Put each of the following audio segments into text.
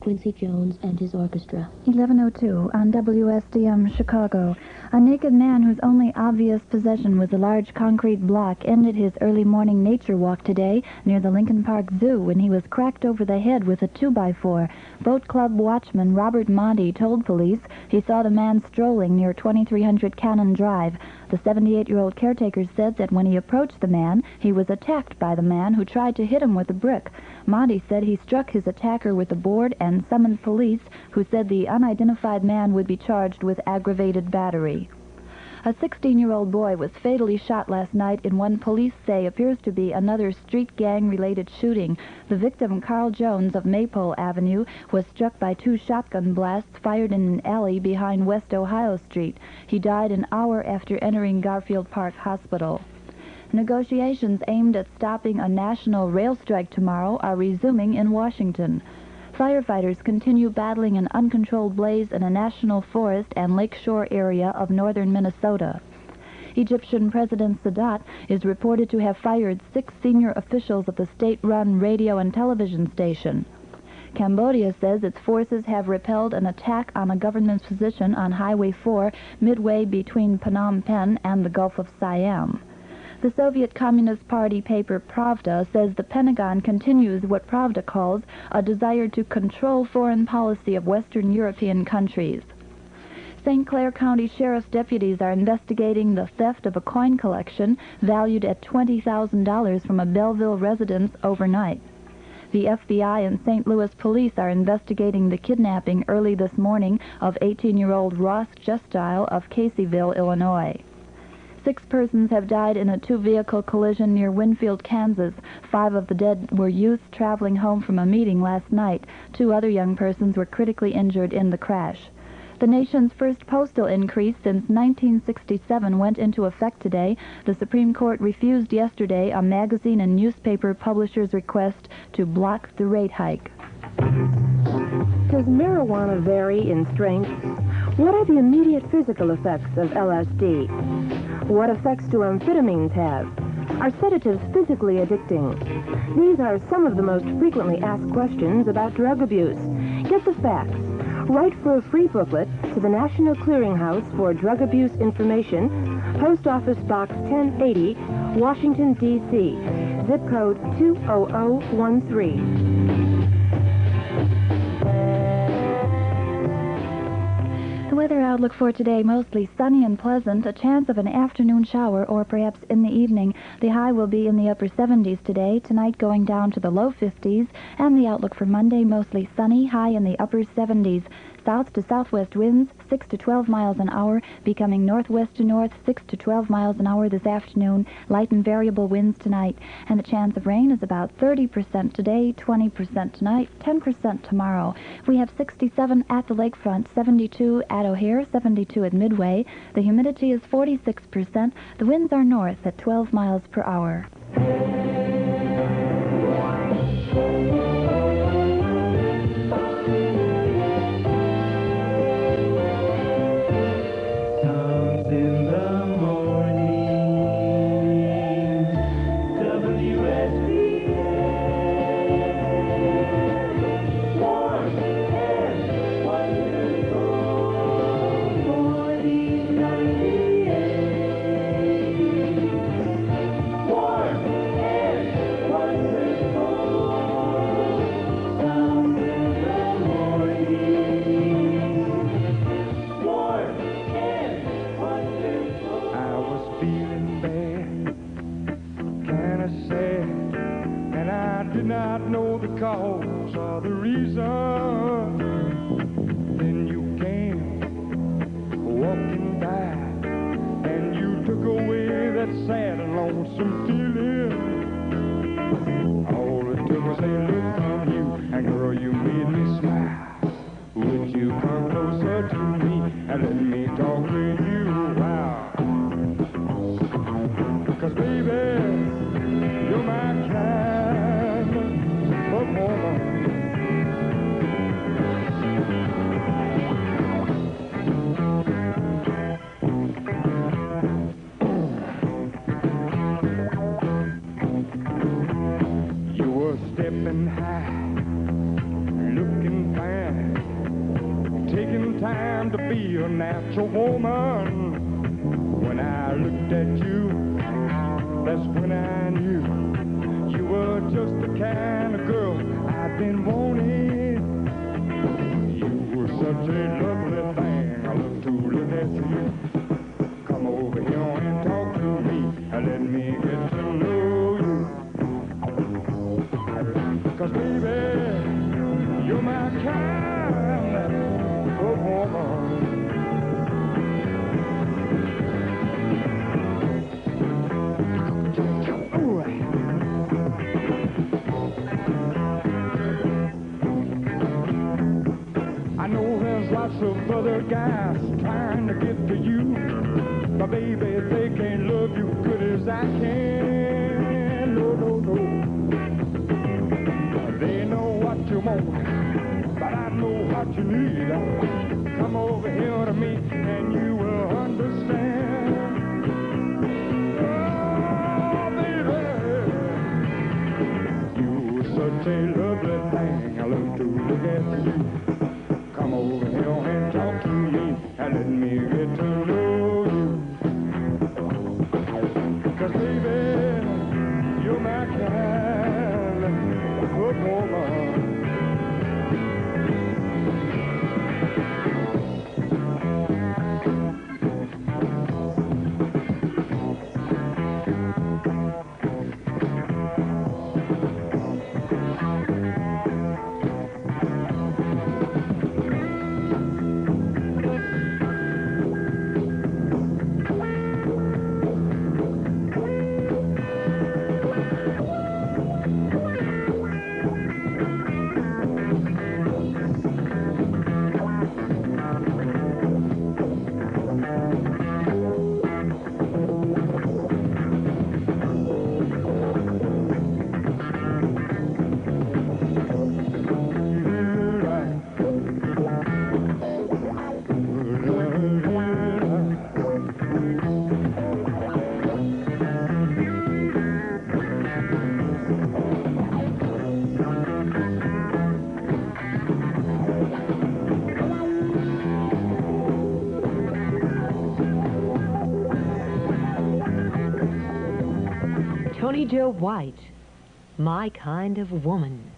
Quincy Jones and his orchestra. 11:02 on WSDM Chicago. A naked man whose only obvious possession was a large concrete block ended his early morning nature walk today near the Lincoln Park Zoo when he was cracked over the head with a 2x4. Boat Club watchman Robert Monty told police he saw the man strolling near 2300 Cannon Drive. The 78-year-old caretaker said that when he approached the man, he was attacked by the man who tried to hit him with a brick. Monty said he struck his attacker with a board and summoned police, who said the unidentified man would be charged with aggravated battery. A 16-year-old boy was fatally shot last night in what police say appears to be another street gang-related shooting. The victim, Carl Jones of Maypole Avenue, was struck by 2 shotgun blasts fired in an alley behind West Ohio Street. He died an hour after entering Garfield Park Hospital. Negotiations aimed at stopping a national rail strike tomorrow are resuming in Washington. Firefighters continue battling an uncontrolled blaze in a national forest and lakeshore area of northern Minnesota. Egyptian President Sadat is reported to have fired 6 senior officials of the state-run radio and television station. Cambodia says its forces have repelled an attack on a government position on Highway 4 midway between Phnom Penh and the Gulf of Siam. The Soviet Communist Party paper Pravda says the Pentagon continues what Pravda calls a desire to control foreign policy of Western European countries. St. Clair County Sheriff's deputies are investigating the theft of a coin collection valued at $20,000 from a Belleville residence overnight. The FBI and St. Louis police are investigating the kidnapping early this morning of 18-year-old Ross Justile of Caseyville, Illinois. 6 persons have died in a 2-vehicle collision near Winfield, Kansas. 5 of the dead were youths traveling home from a meeting last night. 2 other young persons were critically injured in the crash. The nation's first postal increase since 1967 went into effect today. The Supreme Court refused yesterday a magazine and newspaper publisher's request to block the rate hike. Does marijuana vary in strength? What are the immediate physical effects of LSD? What effects do amphetamines have? Are sedatives physically addicting? These are some of the most frequently asked questions about drug abuse. Get the facts. Write for a free booklet to the National Clearinghouse for Drug Abuse Information, Post Office Box 1080, Washington, D.C., zip code 20013. The weather outlook for today, mostly sunny and pleasant, a chance of an afternoon shower or perhaps in the evening. The high will be in the upper 70s today, tonight going down to the low 50s, and the outlook for Monday, mostly sunny, high in the upper 70s. South to southwest winds, 6 to 12 miles an hour, becoming northwest to north, 6 to 12 miles an hour this afternoon, light and variable winds tonight, and the chance of rain is about 30% today, 20% tonight, 10% tomorrow. We have 67 at the lakefront, 72 at O'Hare, 72 at Midway. The humidity is 46%. The winds are north at 12 miles per hour. Cause or the reason, then you came walking by and you took away that sad and lonesome feeling. All it took was a look from you, and girl, you made me smile. Would you come closer to me and let me talk with you? Wow. 'Cause baby, you're my kind of woman. time to be a natural woman. When I looked at you, that's when I knew you were just the kind of girl I've been wanting. You were such a lovely thing. I love to look at you. Come over here and talk to me and let me get to know you. 'Cause baby, you're my kind of woman. I know there's lots of other guys trying to get to you, but baby, they can't love you good as I can. No, no, no. They know what you want, but I know what you need. Come over here to me and you will understand. Oh, baby, you're such a lovely thing. I love to look at you. Come over here and talk to me and let me get to know you. 'Cause baby, you're my kind of woman. Tony Joe White, My Kind of Woman.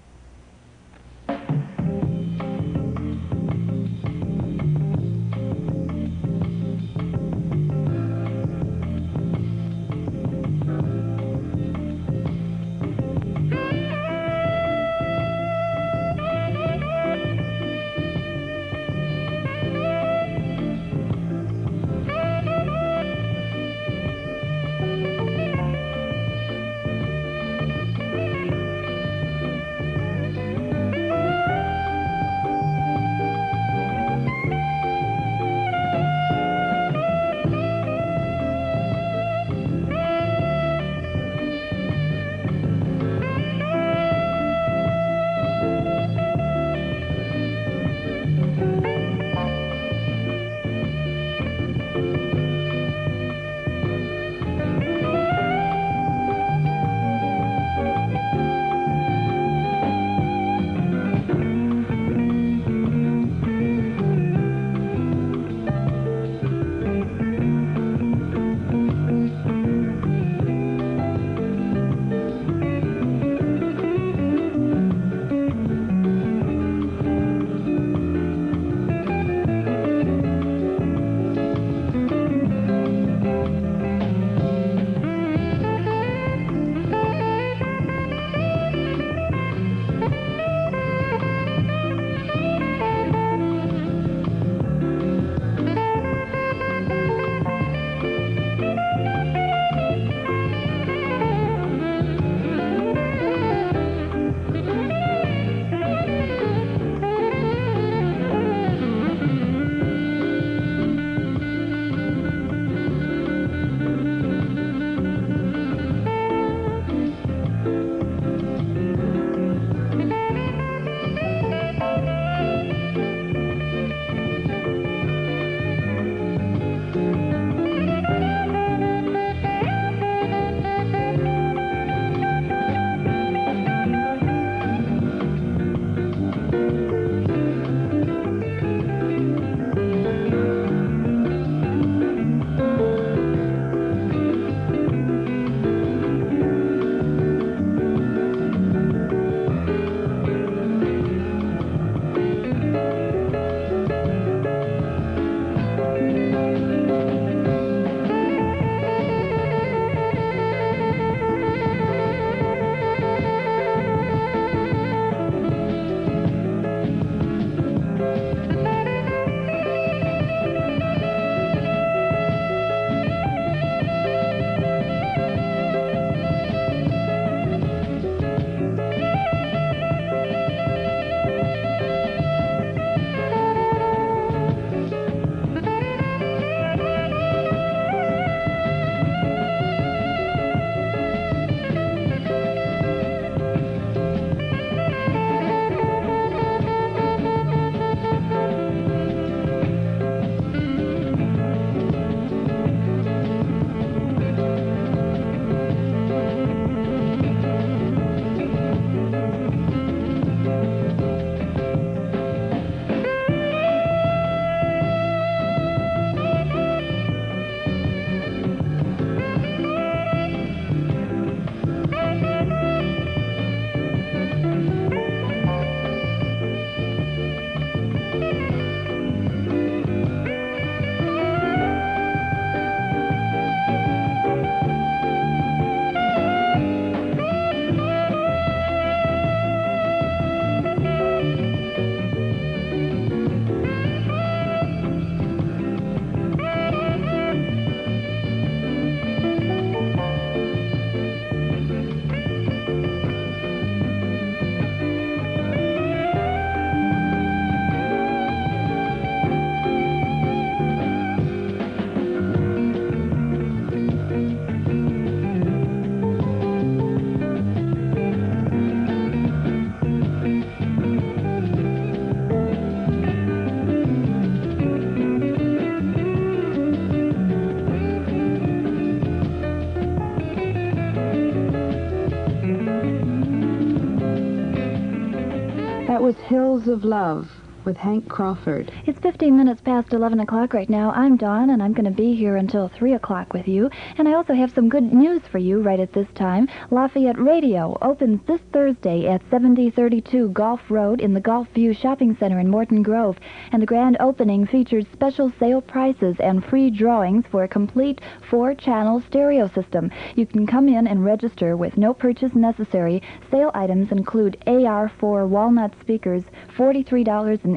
Hills of Love with Hank Crawford. It's 15 minutes past 11 o'clock right now. I'm Dawn, and I'm going to be here until 3 o'clock with you. And I also have some good news for you right at this time. Lafayette Radio opens this Thursday at 7032 Gulf Road in the Gulf View Shopping Center in Morton Grove. And the grand opening features special sale prices and free drawings for a complete 4-channel stereo system. You can come in and register with no purchase necessary. Sale items include AR4 walnut speakers, $43.88.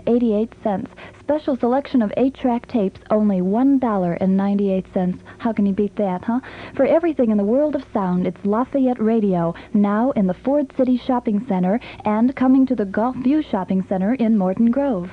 Special selection of 8-track tapes, only $1.98. How can you beat that, huh? For everything in the world of sound, it's Lafayette Radio, now in the Ford City Shopping Center and coming to the Gulf View Shopping Center in Morton Grove.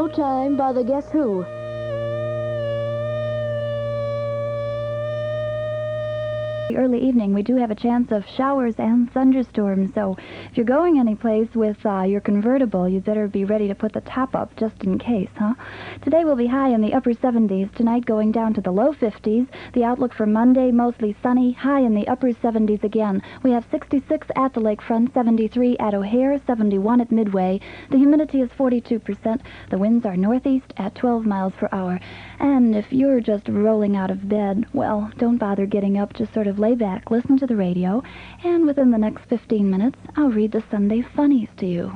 Showtime by the Guess Who. Early evening, we do have a chance of showers and thunderstorms, so if you're going anyplace with your convertible, you'd better be ready to put the top up just in case, huh? Today will be high in the upper 70s, tonight going down to the low 50s. The outlook for Monday, mostly sunny, high in the upper 70s again. We have 66 at the lakefront, 73 at O'Hare, 71 at Midway. The humidity is 42%. The winds are northeast at 12 miles per hour. And if you're just rolling out of bed, well, don't bother getting up, just sort of lay back, listen to the radio, and within the next 15 minutes, I'll read the Sunday funnies to you.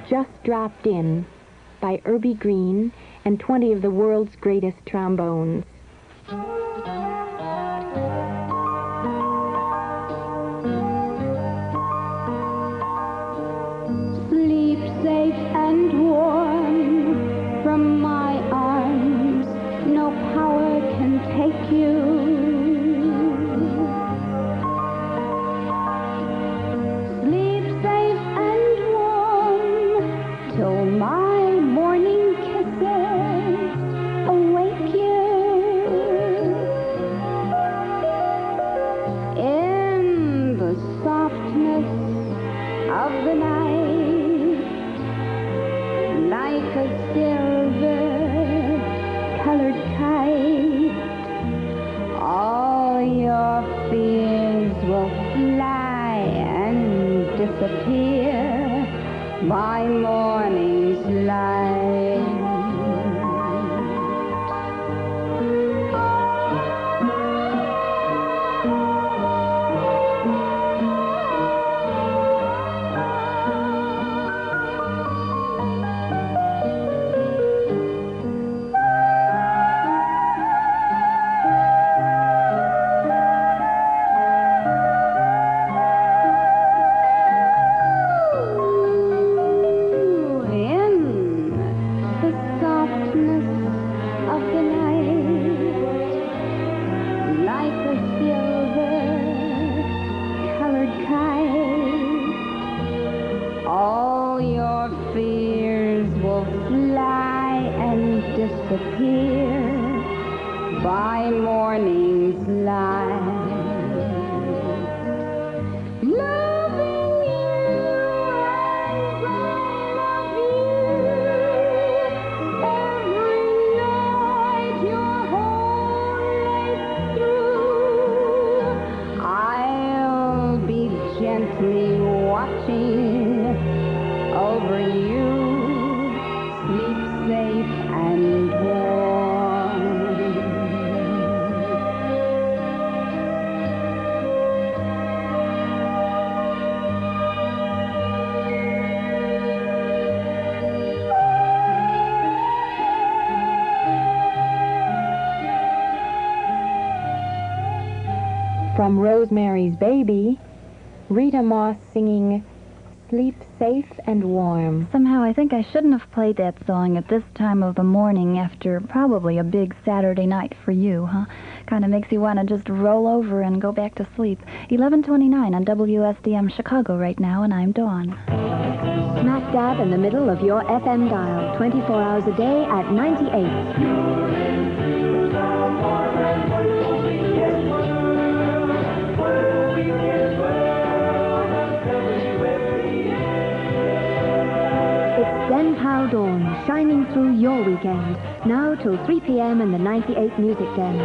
Just Dropped In by Irby Green and 20 of the world's greatest trombones. Sleep safe and warm from my arms, no power can take you. Sleep safe and warm till my morning kisses awake you. In the softness of the night, like a silver-colored kite, all your fears will fly and disappear by morning's light. your fears will fly and disappear by morning's light. Loving you as I love you, every night your whole life through, I'll be gently watching over you. Sleep safe and warm. From Rosemary's Baby, Rita Moss singing Sleep Safe and Warm. Somehow I think I shouldn't have played that song at this time of the morning after probably a big Saturday night for you, huh? Kind of makes you want to just roll over and go back to sleep. 11:29 on WSDM Chicago right now, and I'm Dawn. Smack dab in the middle of your FM dial, 24 hours a day at 98. It's Den Pal Dawn, shining through your weekend. Now till 3 p.m. in the 98 Music Den.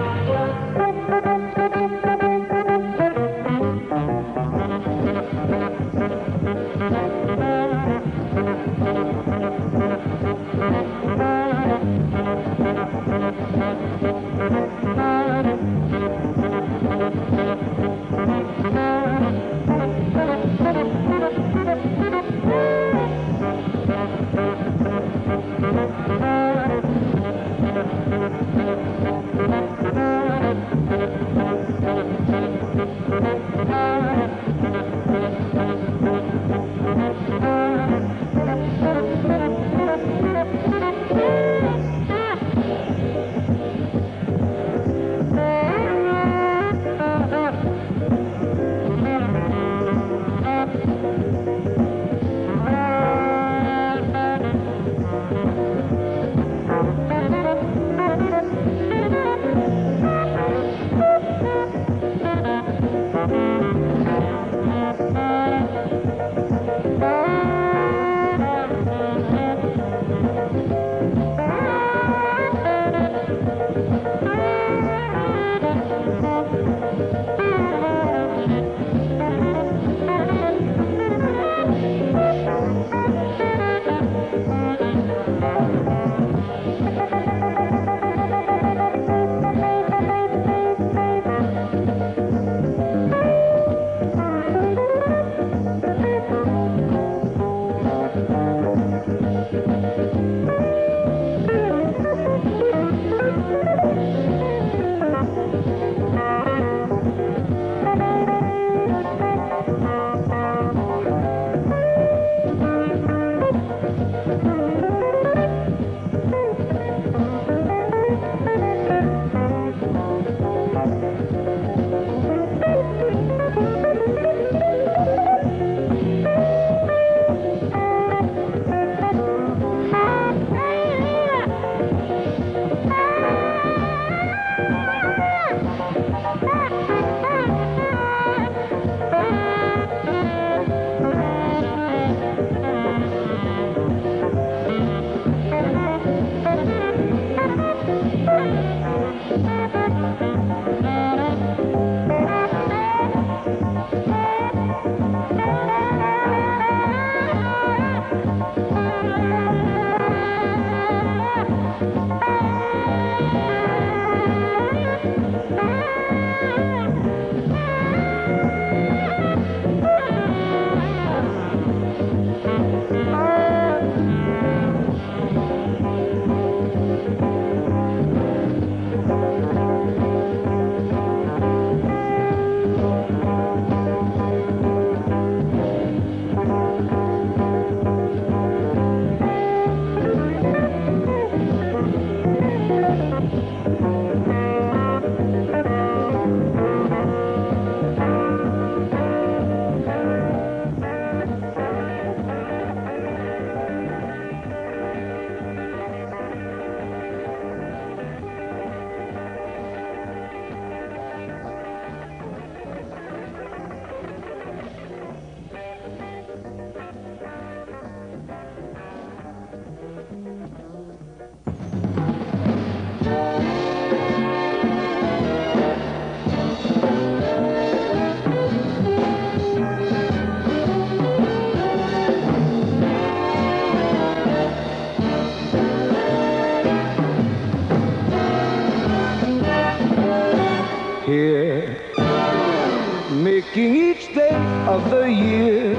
of the year,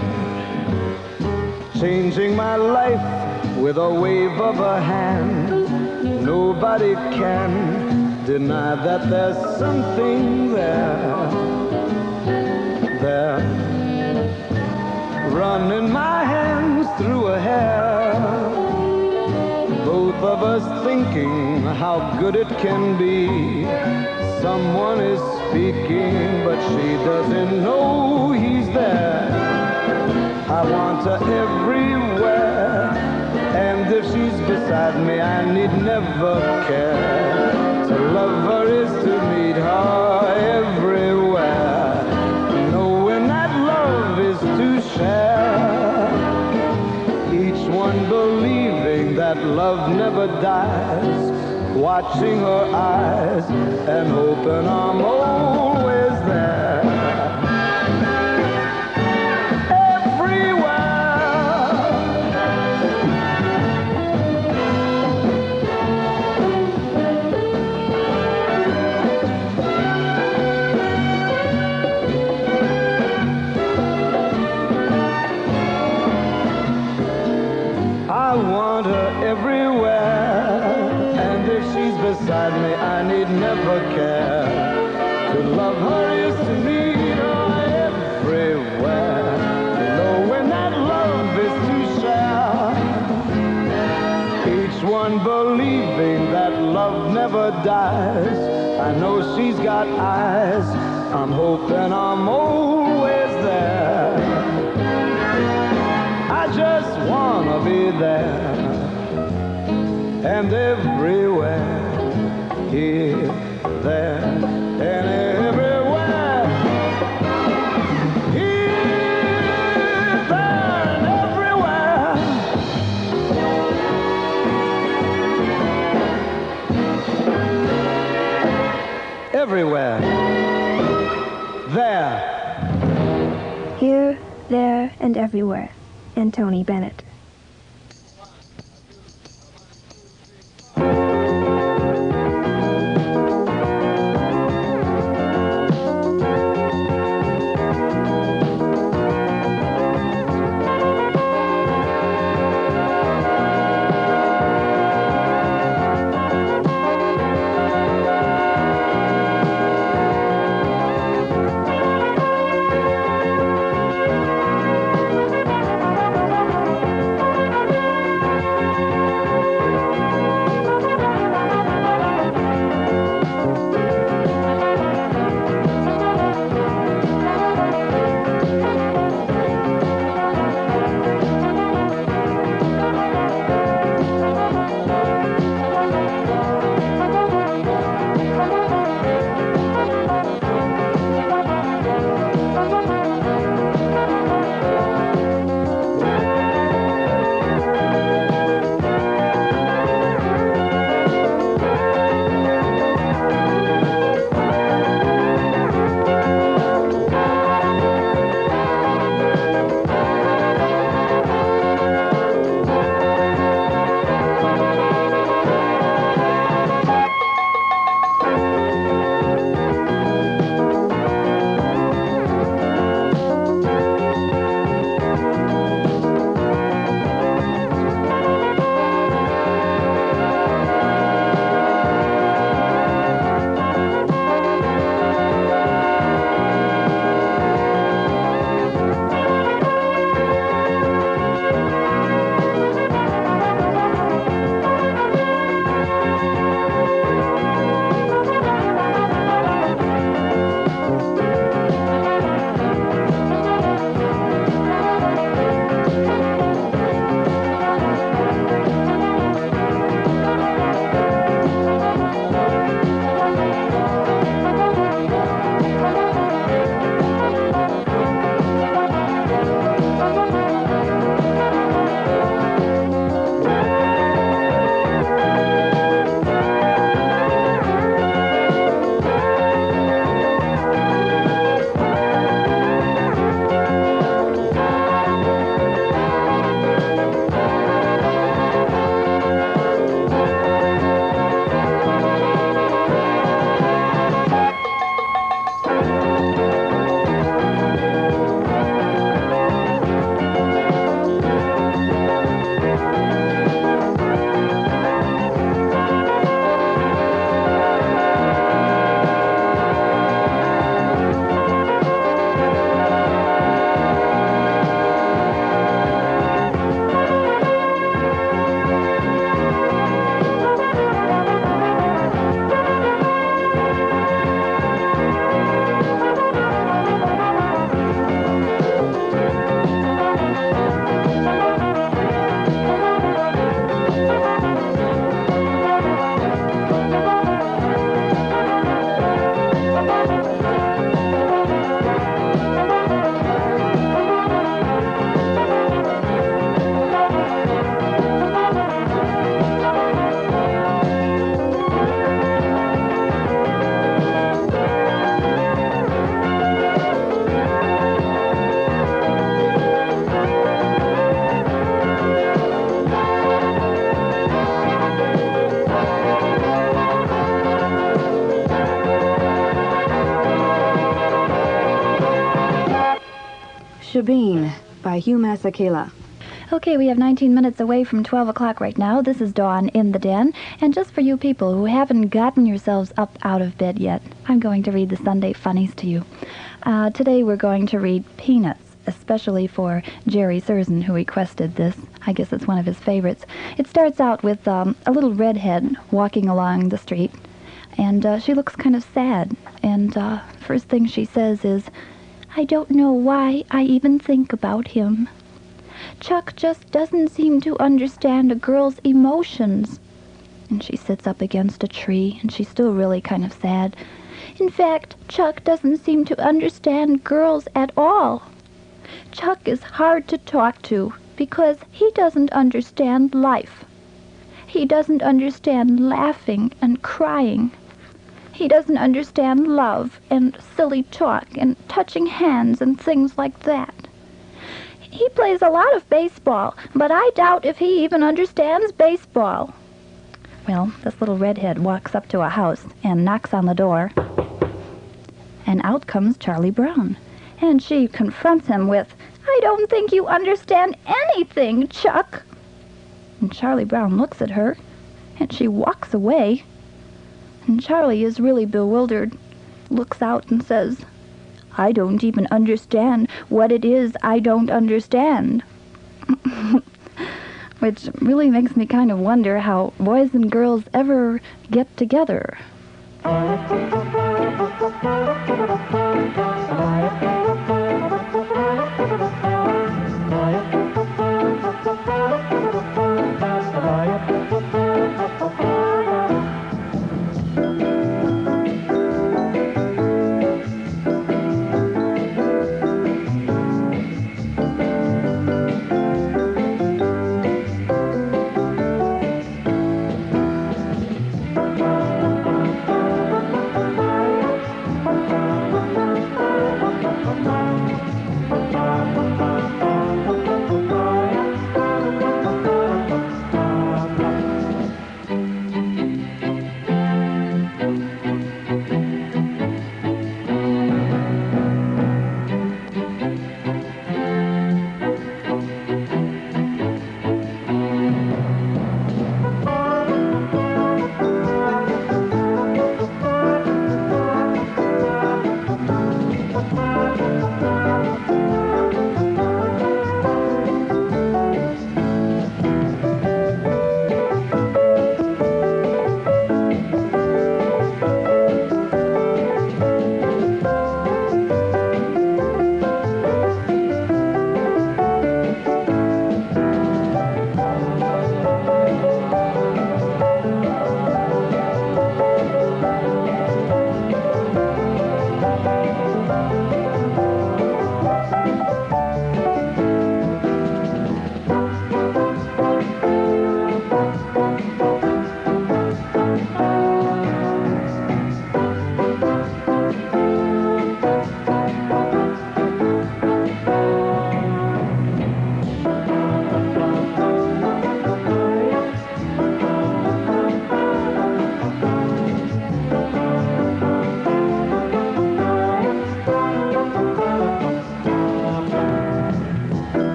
changing my life with a wave of a hand. Nobody can deny that there's something there, running my hands through her hair. Both of us thinking how good it can be. Someone is speaking, but she doesn't know he's there. I want her everywhere, and if she's beside me, I need never care. To love her is to meet her everywhere, knowing that love is to share. Each one believing that love never dies, watching her eyes and hoping I'm always there. I want her everywhere, and if she's beside me, I need never care. To love her is to meet her everywhere, knowing that love is to share. Each one believing that love never dies. I know she's got eyes, I'm hoping I'm always there. I just wanna be there, and everywhere, here, there, and everywhere, here, there, and everywhere. Everywhere, there. Here, there, and everywhere. And Tony Bennett. Mr. Bean by Hugh Masekela. Okay, we have 19 minutes away from 12 o'clock right now. This is Dawn in the Den. And just for you people who haven't gotten yourselves up out of bed yet, I'm going to read the Sunday Funnies to you. Today we're going to read Peanuts, especially for Jerry Szerszen, who requested this. I guess it's one of his favorites. It starts out with a little redhead walking along the street, and she looks kind of sad. And first thing she says is, "I don't know why I even think about him. Chuck just doesn't seem to understand a girl's emotions." And she sits up against a tree, and she's still really kind of sad. "In fact, Chuck doesn't seem to understand girls at all. Chuck is hard to talk to because he doesn't understand life. He doesn't understand laughing and crying. He doesn't understand love and silly talk and touching hands and things like that. He plays a lot of baseball, but I doubt if he even understands baseball." Well, this little redhead walks up to a house and knocks on the door, and out comes Charlie Brown. And she confronts him with, "I don't think you understand anything, Chuck." And Charlie Brown looks at her, and she walks away. And Charlie is really bewildered, looks out and says, "I don't even understand what it is I don't understand." Which really makes me kind of wonder how boys and girls ever get together.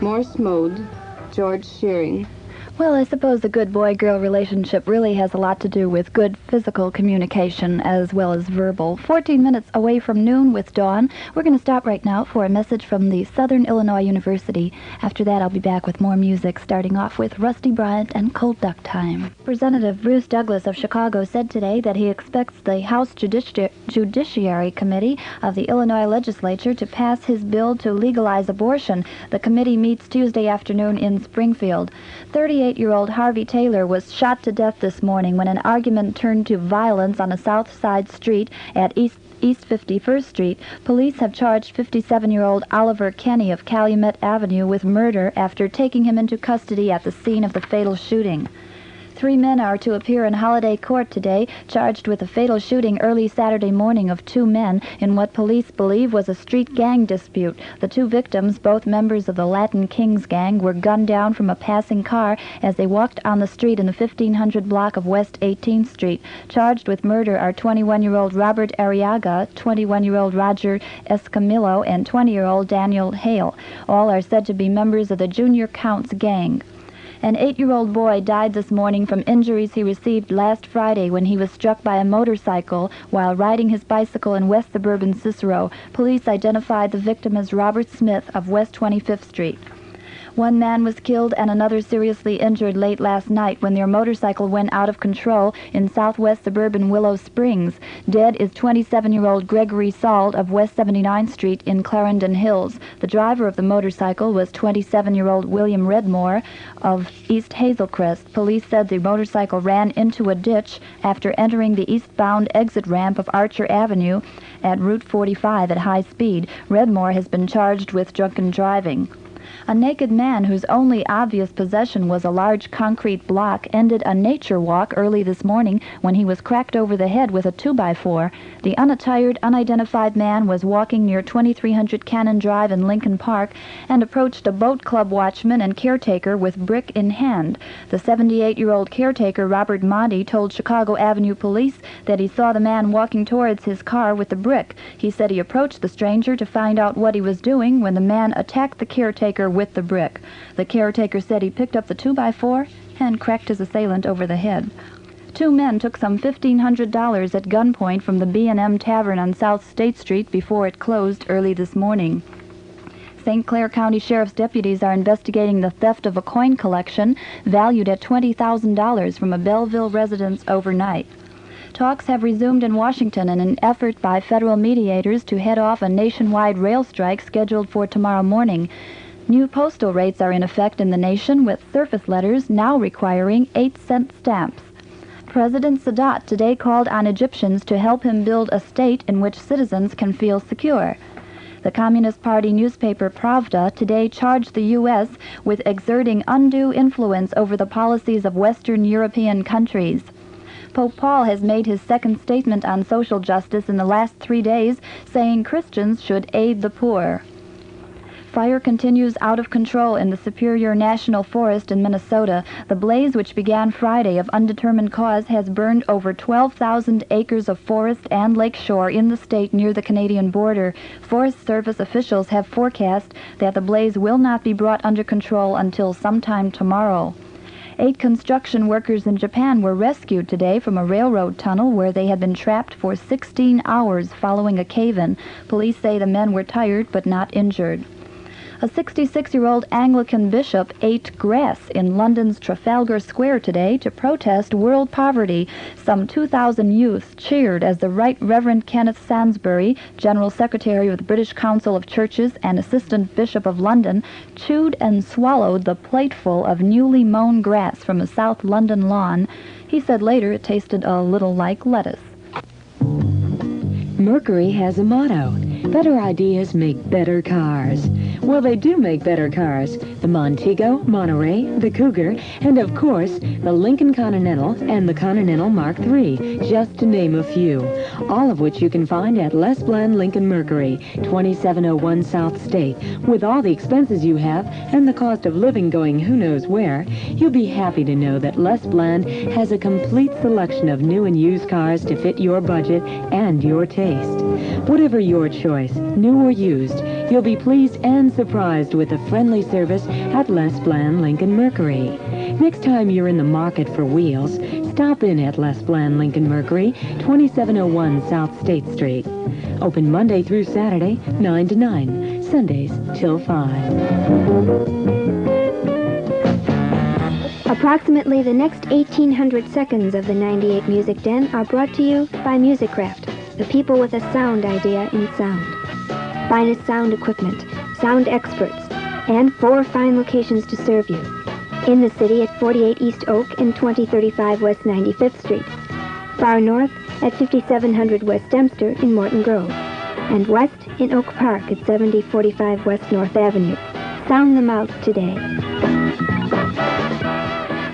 Morse Mode, George Shearing. Well, I suppose a good boy-girl relationship really has a lot to do with good physical communication as well as verbal. 14 minutes away from noon with Dawn. We're going to stop right now for a message from the Southern Illinois University. After that, I'll be back with more music, starting off with Rusty Bryant and Cold Duck Time. Representative Bruce Douglas of Chicago said today that he expects the House Judiciary Committee of the Illinois Legislature to pass his bill to legalize abortion. The committee meets Tuesday afternoon in Springfield. 38-year-old Harvey Taylor was shot to death this morning when an argument turned to violence on a South Side street at East 51st Street. Police have charged 57-year-old Oliver Kenny of Calumet Avenue with murder after taking him into custody at the scene of the fatal shooting. 3 men are to appear in Holiday Court today, charged with a fatal shooting early Saturday morning of 2 men in what police believe was a street gang dispute. The 2 victims, both members of the Latin Kings gang, were gunned down from a passing car as they walked on the street in the 1500 block of West 18th Street. Charged with murder are 21-year-old Robert Arriaga, 21-year-old Roger Escamillo, and 20-year-old Daniel Hale. All are said to be members of the Junior Counts gang. An 8-year-old boy died this morning from injuries he received last Friday when he was struck by a motorcycle while riding his bicycle in West Suburban Cicero. Police identified the victim as Robert Smith of West 25th Street. 1 man was killed and another seriously injured late last night when their motorcycle went out of control in southwest suburban Willow Springs. Dead is 27-year-old Gregory Sald of West 79th Street in Clarendon Hills. The driver of the motorcycle was 27-year-old William Redmore of East Hazelcrest. Police said the motorcycle ran into a ditch after entering the eastbound exit ramp of Archer Avenue at Route 45 at high speed. Redmore has been charged with drunken driving. A naked man whose only obvious possession was a large concrete block ended a nature walk early this morning when he was cracked over the head with a 2x4. The unattired, unidentified man was walking near 2300 Cannon Drive in Lincoln Park and approached a boat club watchman and caretaker with brick in hand. The 78-year-old caretaker, Robert Monty, told Chicago Avenue Police that he saw the man walking towards his car with the brick. He said he approached the stranger to find out what he was doing when the man attacked the caretaker with the brick. The caretaker said he picked up the 2x4 and cracked his assailant over the head. 2 men took some $1,500 at gunpoint from the B&M Tavern on South State Street before it closed early this morning. St. Clair County Sheriff's deputies are investigating the theft of a coin collection valued at $20,000 from a Belleville residence overnight. Talks have resumed in Washington in an effort by federal mediators to head off a nationwide rail strike scheduled for tomorrow morning. New postal rates are in effect in the nation, with surface letters now requiring 8-cent stamps. President Sadat today called on Egyptians to help him build a state in which citizens can feel secure. The Communist Party newspaper Pravda today charged the U.S. with exerting undue influence over the policies of Western European countries. Pope Paul has made his second statement on social justice in the last 3 days, saying Christians should aid the poor. Fire continues out of control in the Superior National Forest in Minnesota. The blaze, which began Friday of undetermined cause, has burned over 12,000 acres of forest and lakeshore in the state near the Canadian border. Forest Service officials have forecast that the blaze will not be brought under control until sometime tomorrow. 8 construction workers in Japan were rescued today from a railroad tunnel where they had been trapped for 16 hours following a cave-in. Police say the men were tired but not injured. A 66-year-old Anglican bishop ate grass in London's Trafalgar Square today to protest world poverty. Some 2,000 youths cheered as the Right Reverend Kenneth Sainsbury, General Secretary of the British Council of Churches and Assistant Bishop of London, chewed and swallowed the plateful of newly mown grass from a South London lawn. He said later it tasted a little like lettuce. Mercury has a motto: better ideas make better cars. Well, they do make better cars. The Montego, Monterey, the Cougar, and of course, the Lincoln Continental and the Continental Mark III, just to name a few. All of which you can find at Les Bland Lincoln Mercury, 2701 South State. With all the expenses you have and the cost of living going who knows where, you'll be happy to know that Les Bland has a complete selection of new and used cars to fit your budget and your taste. Whatever your choice, new or used, you'll be pleased and surprised with the friendly service at Les Bland Lincoln Mercury. Next time you're in the market for wheels, Stop in at Les Bland Lincoln Mercury, 2701 South State Street. Open Monday through Saturday, 9 to 9. Sundays till 5. Approximately the next 1,800 seconds of the 98 Music Den are brought to you by Musicraft, the people with a sound idea in sound. Finest sound equipment, sound experts, and 4 fine locations to serve you. In the city at 48 East Oak and 2035 West 95th Street. Far north at 5700 West Dempster in Morton Grove. And west in Oak Park at 7045 West North Avenue. Sound them out today.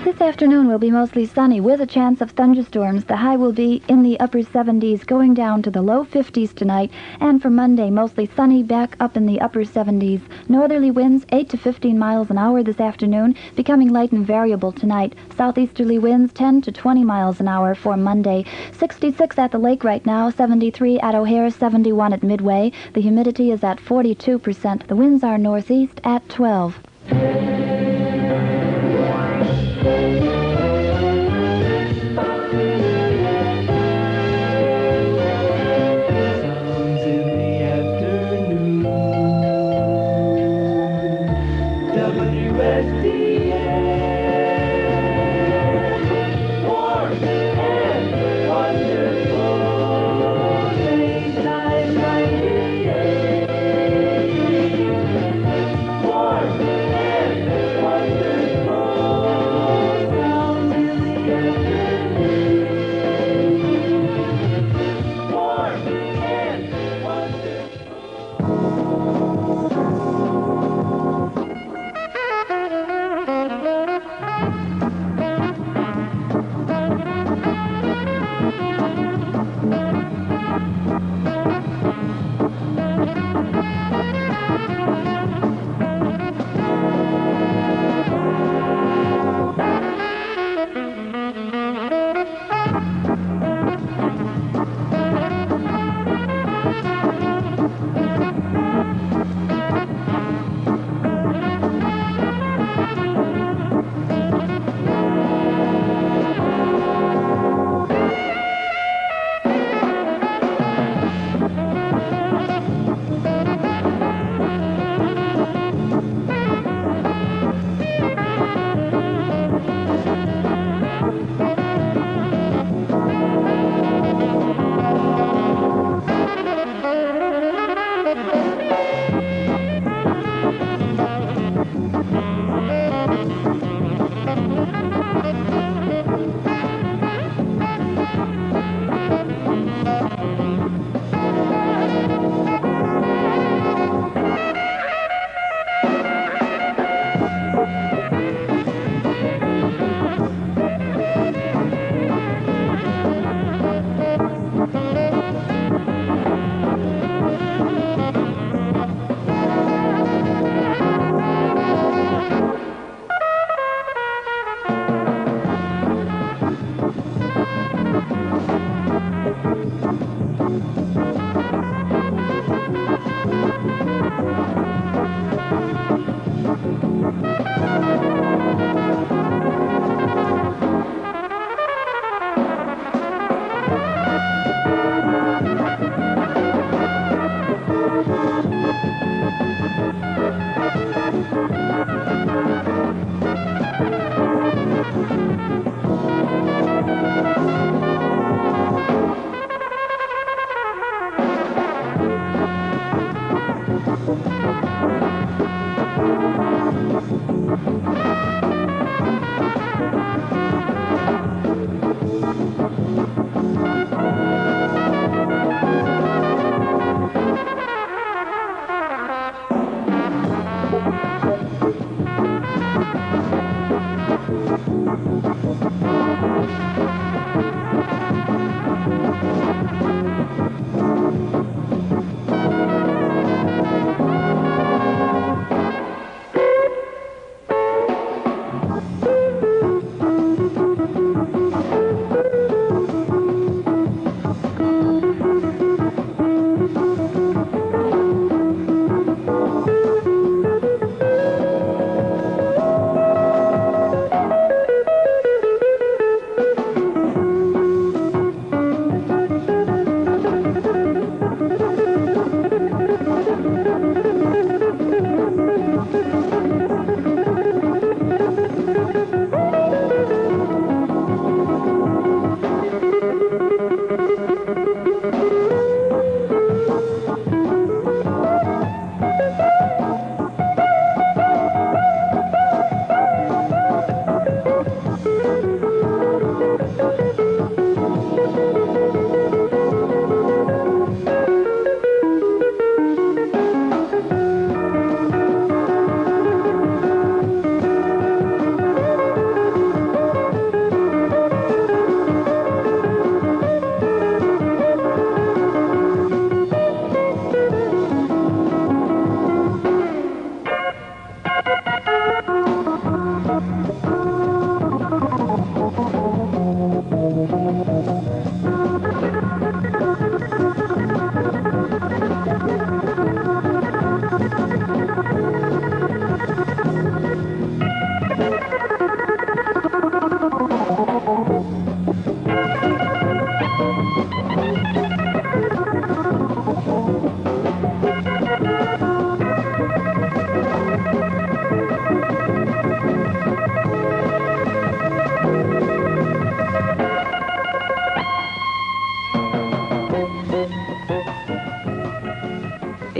This afternoon will be mostly sunny with a chance of thunderstorms. The high will be in the upper 70s, going down to the low 50s tonight. And for Monday, mostly sunny, back up in the upper 70s. Northerly winds 8 to 15 miles an hour this afternoon, becoming light and variable tonight. Southeasterly winds 10 to 20 miles an hour for Monday. 66 at the lake right now, 73 at O'Hare, 71 at Midway. The humidity is at 42%. The winds are northeast at 12.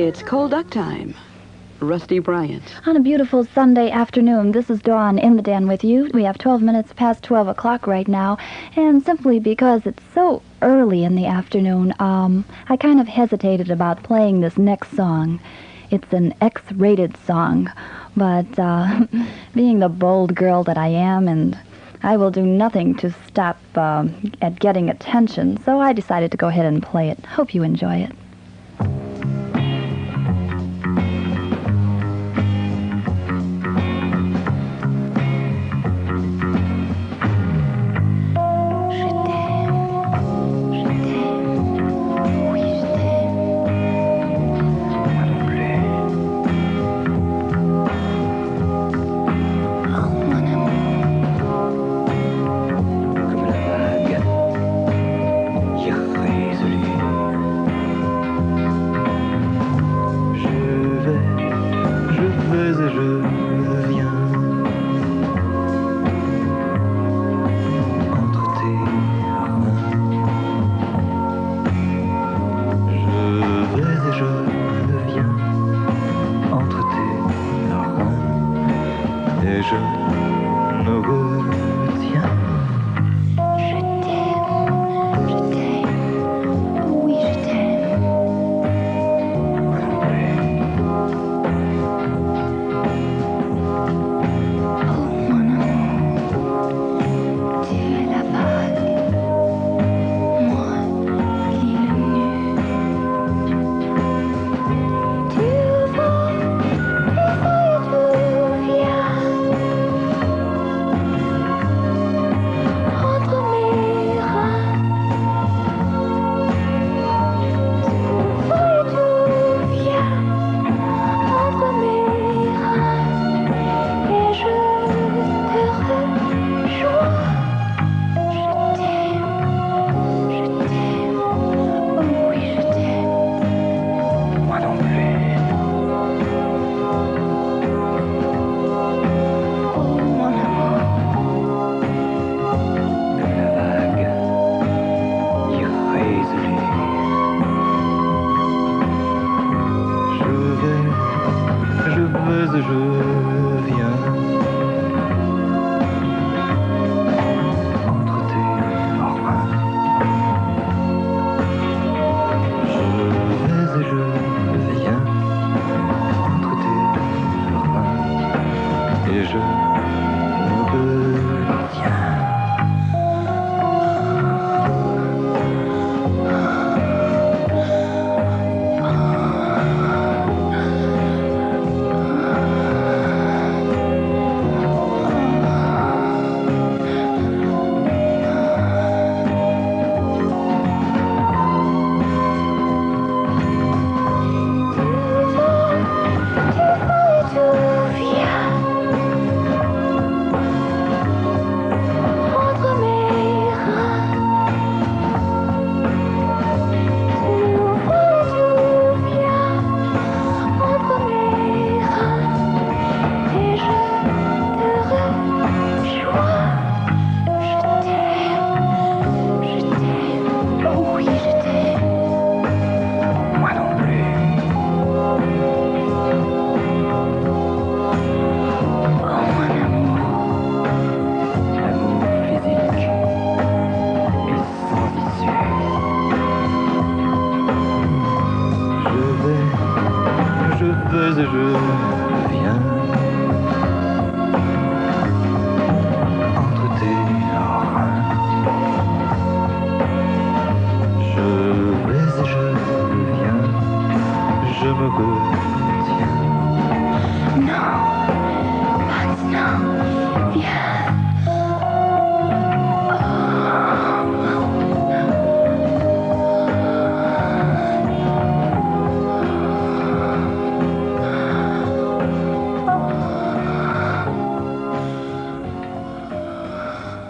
It's cold duck time. Rusty Bryant. On a beautiful Sunday afternoon, this is Dawn in the den with you. We have 12 minutes past 12 o'clock right now, and simply because it's so early in the afternoon, I kind of hesitated about playing this next song. It's an X-rated song, but being the bold girl that I am, and I will do nothing to stop at getting attention, so I decided to go ahead and play it. Hope you enjoy it.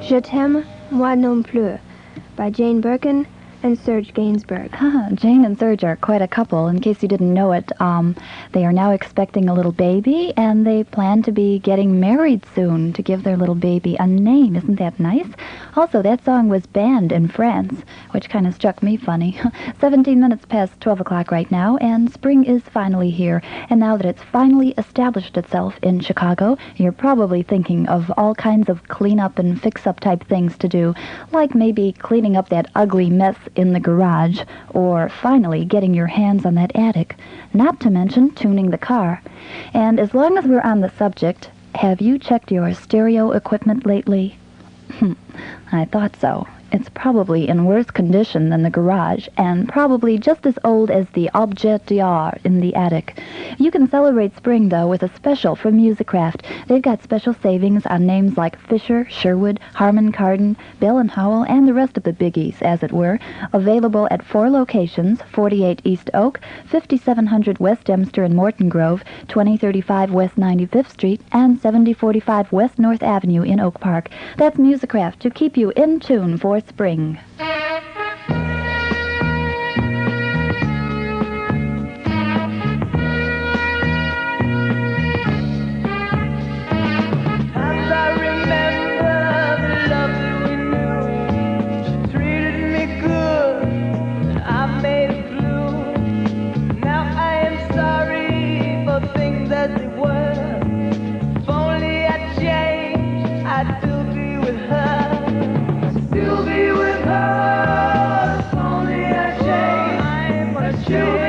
Je t'aime, moi non plus, by Jane Birkin, and Serge Gainsbourg. Jane and Serge are quite a couple. In case you didn't know it, they are now expecting a little baby, and they plan to be getting married soon to give their little baby a name. Isn't that nice? Also, that song was banned in France, which kind of struck me funny. 17 minutes past 12 o'clock right now, and spring is finally here. And now that it's finally established itself in Chicago, you're probably thinking of all kinds of clean-up and fix-up type things to do, like maybe cleaning up that ugly mess in the garage, or finally getting your hands on that attic, not to mention tuning the car. And as long as we're on the subject, have you checked your stereo equipment lately? I thought so. It's probably in worse condition than the garage, and probably just as old as the objet d'art in the attic. You can celebrate spring, though, with a special from Musicraft. They've got special savings on names like Fisher, Sherwood, Harman Kardon, Bell & Howell, and the rest of the biggies, as it were, available at 4 locations: 48 East Oak, 5700 West Dempster and Morton Grove, 2035 West 95th Street, and 7045 West North Avenue in Oak Park. That's Musicraft, to keep you in tune for spring. Still be with her, if only I change.